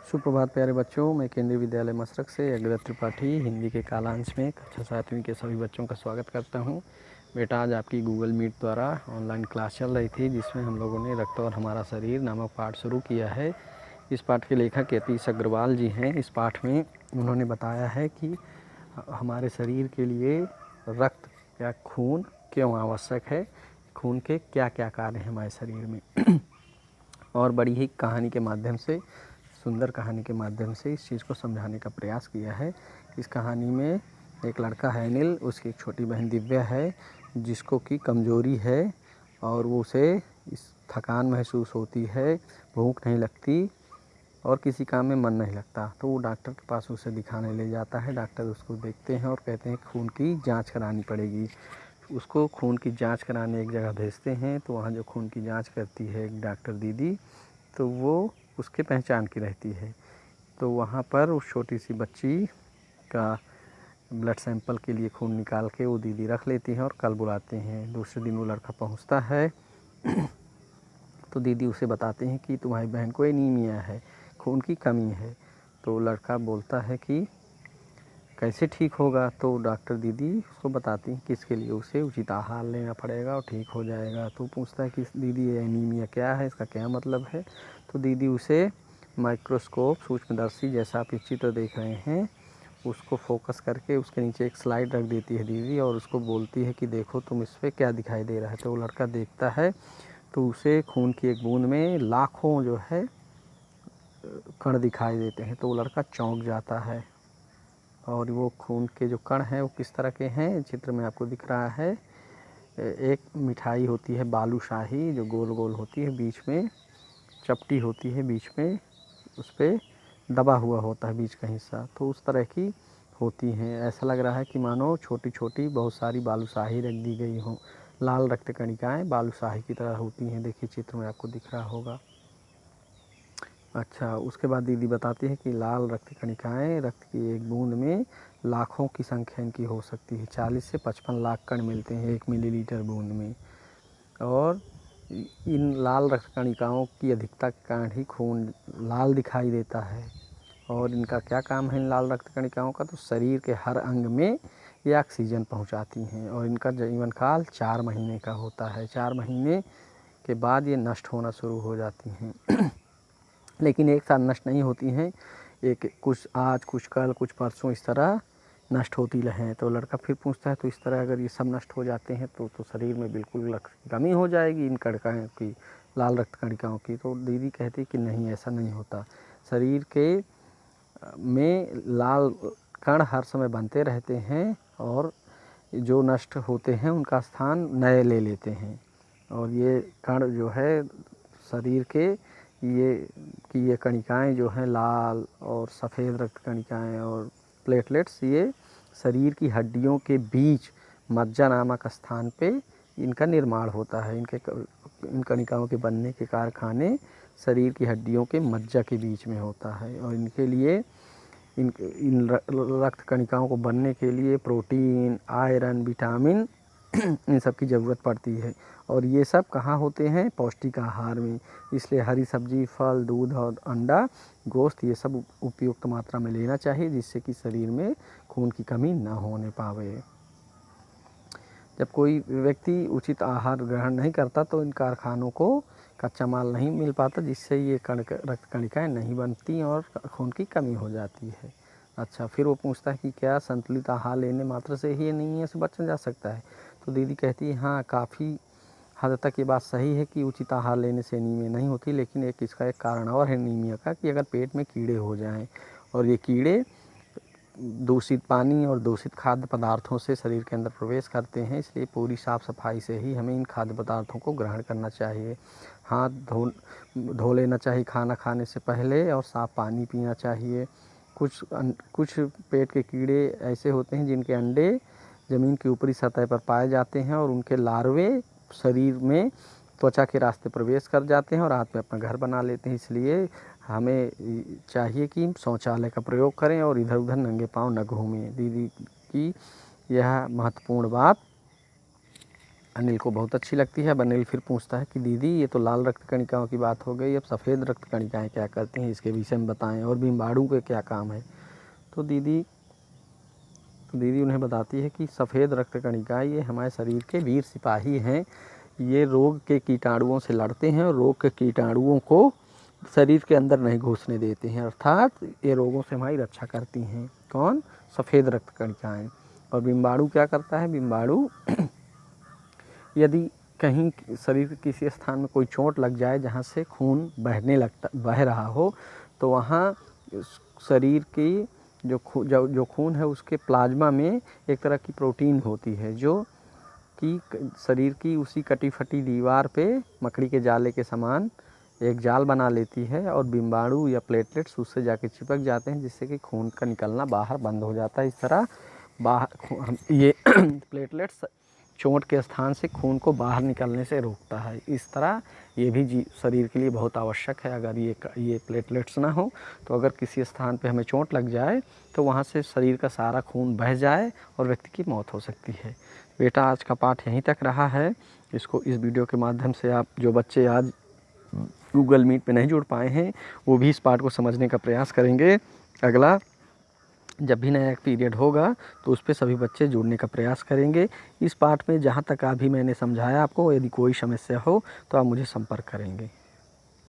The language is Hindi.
सुप्रभात प्यारे बच्चों, मैं केंद्रीय विद्यालय मसरक से अग्रत त्रिपाठी हिंदी के कालांश में कक्षा 7वीं के सभी बच्चों का स्वागत करता हूं। बेटा, आज आपकी गूगल मीट द्वारा ऑनलाइन क्लास चल रही थी, जिसमें हम लोगों ने रक्त और हमारा शरीर नामक पाठ शुरू किया है। इस पाठ के लेखक यतीश अग्रवाल जी हैं। इस पाठ में उन्होंने बताया है कि हमारे शरीर के लिए रक्त या खून क्यों आवश्यक है, खून के क्या क्या कार्य हैं हमारे शरीर में और बड़ी ही कहानी के माध्यम से, सुंदर कहानी के माध्यम से इस चीज़ को समझाने का प्रयास किया है। इस कहानी में एक लड़का है अनिल, उसकी एक छोटी बहन दिव्या है, जिसको कि कमज़ोरी है और वो उसे इस थकान महसूस होती है, भूख नहीं लगती और किसी काम में मन नहीं लगता। तो वो डॉक्टर के पास उसे दिखाने ले जाता है। डॉक्टर उसको देखते हैं और कहते हैं खून की जाँच करानी पड़ेगी। उसको खून की जांच कराने एक जगह भेजते हैं। तो वहाँ जो खून की जांच करती है एक डॉक्टर दीदी, तो वो उसके पहचान की रहती है। तो वहाँ पर उस छोटी सी बच्ची का ब्लड सैंपल के लिए खून निकाल के वो दीदी रख लेती हैं और कल बुलाते हैं। दूसरे दिन वो लड़का पहुँचता है तो दीदी उसे बताते हैं कि तुम्हारी बहन को एनीमिया है, खून की कमी है। तो लड़का बोलता है कि कैसे ठीक होगा। तो डॉक्टर दीदी उसको बताती हैं कि इसके लिए उसे उचित आहार लेना पड़ेगा और ठीक हो जाएगा। तो पूछता है कि दीदी ये एनीमिया क्या है, इसका क्या मतलब है। तो दीदी उसे माइक्रोस्कोप, सूक्ष्मदर्शी, जैसा आप इस चित्र देख रहे हैं, उसको फोकस करके उसके नीचे एक स्लाइड रख देती है दीदी और उसको बोलती है कि देखो तुम इस पर क्या दिखाई दे रहा है। तो वो लड़का देखता है तो उसे खून की एक बूंद में लाखों जो है कण दिखाई देते हैं। तो वो लड़का चौंक जाता है। और वो खून के जो कण हैं वो किस तरह के हैं, चित्र में आपको दिख रहा है। एक मिठाई होती है बालूशाही, जो गोल गोल होती है, बीच में चपटी होती है, बीच में उस पर दबा हुआ होता है बीच का हिस्सा। तो उस तरह की होती हैं। ऐसा लग रहा है कि मानो छोटी छोटी बहुत सारी बालूशाही रख दी गई हों। लाल रक्त कणिकाएँ बालूशाही की तरह होती हैं। देखिए चित्र में आपको दिख रहा होगा। अच्छा, उसके बाद दीदी बताती है कि लाल रक्त कणिकाएँ रक्त की एक बूंद में लाखों की संख्या इनकी हो सकती है। 40 से 55 लाख कण मिलते हैं 1 मिलीलीटर बूंद में। और इन लाल रक्त कणिकाओं की अधिकता के कारण ही खून लाल दिखाई देता है। और इनका क्या काम है इन लाल रक्त कणिकाओं का, तो शरीर के हर अंग में ये ऑक्सीजन पहुंचाती हैं। और इनका जीवन काल 4 महीने का होता है। 4 महीने के बाद ये नष्ट होना शुरू हो जाती हैं लेकिन एक साथ नष्ट नहीं होती हैं, एक कुछ आज, कुछ कल, कुछ परसों, इस तरह नष्ट होती रहें। तो लड़का फिर पूछता है तो इस तरह अगर ये सब नष्ट हो जाते हैं तो शरीर में बिल्कुल रक्त की कमी हो जाएगी इन कणिकाओं की, लाल रक्त कणिकाओं की। तो दीदी कहती कि नहीं, ऐसा नहीं होता। शरीर के में लाल कण हर समय बनते रहते हैं और जो नष्ट होते हैं उनका स्थान नए ले लेते हैं। और ये कण जो है शरीर के, ये कणिकाएँ जो हैं लाल और सफ़ेद रक्त कणिकाएँ और प्लेटलेट्स, ये शरीर की हड्डियों के बीच मज्जा नामक स्थान पे इनका निर्माण होता है। इन कणिकाओं के बनने के कारखाने शरीर की हड्डियों के मज्जा के बीच में होता है। और इनके लिए इन रक्त कणिकाओं को बनने के लिए प्रोटीन, आयरन, विटामिन इन सब की ज़रूरत पड़ती है। और ये सब कहाँ होते हैं, पौष्टिक आहार में। इसलिए हरी सब्जी, फल, दूध और अंडा, गोश्त, ये सब उपयुक्त मात्रा में लेना चाहिए, जिससे कि शरीर में खून की कमी ना होने पावे। जब कोई व्यक्ति उचित आहार ग्रहण नहीं करता तो इन कारखानों को कच्चा माल नहीं मिल पाता, जिससे ये रक्त कणिकाएँ नहीं बनती और खून की कमी हो जाती है। अच्छा, फिर वो पूछता है कि क्या संतुलित आहार लेने मात्र से ही एनीमिया से बचा जा सकता है। तो दीदी कहती है हाँ, काफ़ी हद तक ये बात सही है कि उचित आहार लेने से एनीमिया नहीं होती, लेकिन इसका एक कारण और है एनीमिया का, कि अगर पेट में कीड़े हो जाएं और ये कीड़े दूषित पानी और दूषित खाद्य पदार्थों से शरीर के अंदर प्रवेश करते हैं। इसलिए पूरी साफ़ सफाई से ही हमें इन खाद्य पदार्थों को ग्रहण करना चाहिए। हाथ धो लेना चाहिए खाना खाने से पहले और साफ़ पानी पीना चाहिए। कुछ पेट के कीड़े ऐसे होते हैं जिनके अंडे ज़मीन की ऊपरी सतह पर पाए जाते हैं और उनके लार्वे शरीर में त्वचा के रास्ते प्रवेश कर जाते हैं और रात में अपना घर बना लेते हैं। इसलिए हमें चाहिए कि शौचालय का प्रयोग करें और इधर उधर नंगे पाँव न घूमें। दीदी की यह महत्वपूर्ण बात अनिल को बहुत अच्छी लगती है। अब अनिल फिर पूछता है कि दीदी ये तो लाल रक्त कणिकाओं की बात हो गई, अब सफ़ेद रक्त कणिकाएँ क्या करती हैं, इसके विषय में बताएं, और बिम्बाणु के क्या काम है। तो दीदी उन्हें बताती है कि सफ़ेद रक्त कणिका ये हमारे शरीर के वीर सिपाही हैं। ये रोग के कीटाणुओं से लड़ते हैं और रोग के कीटाणुओं को शरीर के अंदर नहीं घुसने देते हैं, अर्थात ये रोगों से हमारी रक्षा करती हैं। कौन? सफ़ेद रक्त कणिकाएँ। और बिम्बाणु क्या करता है? बिम्बाणु यदि कहीं शरीर के किसी स्थान में कोई चोट लग जाए जहाँ से खून बह रहा हो, तो वहाँ शरीर की जो खून है उसके प्लाज्मा में एक तरह की प्रोटीन होती है जो कि शरीर की उसी कटी फटी दीवार पे मकड़ी के जाले के समान एक जाल बना लेती है, और बिम्बाणु या प्लेटलेट्स उससे जाके चिपक जाते हैं, जिससे कि खून का निकलना बाहर बंद हो जाता है। इस तरह ये प्लेटलेट्स चोट के स्थान से खून को बाहर निकलने से रोकता है। इस तरह ये भी शरीर के लिए बहुत आवश्यक है। अगर ये प्लेटलेट्स ना हो तो अगर किसी स्थान पे हमें चोट लग जाए तो वहाँ से शरीर का सारा खून बह जाए और व्यक्ति की मौत हो सकती है। बेटा, आज का पाठ यहीं तक रहा है। इस वीडियो के माध्यम से आप जो बच्चे आज गूगल मीट पे नहीं जुड़ पाए हैं वो भी इस पाठ को समझने का प्रयास करेंगे। अगला जब भी नया पीरियड होगा तो उस पर सभी बच्चे जुड़ने का प्रयास करेंगे। इस पाठ में जहाँ तक अभी मैंने समझाया आपको, यदि कोई समस्या हो तो आप मुझे संपर्क करेंगे।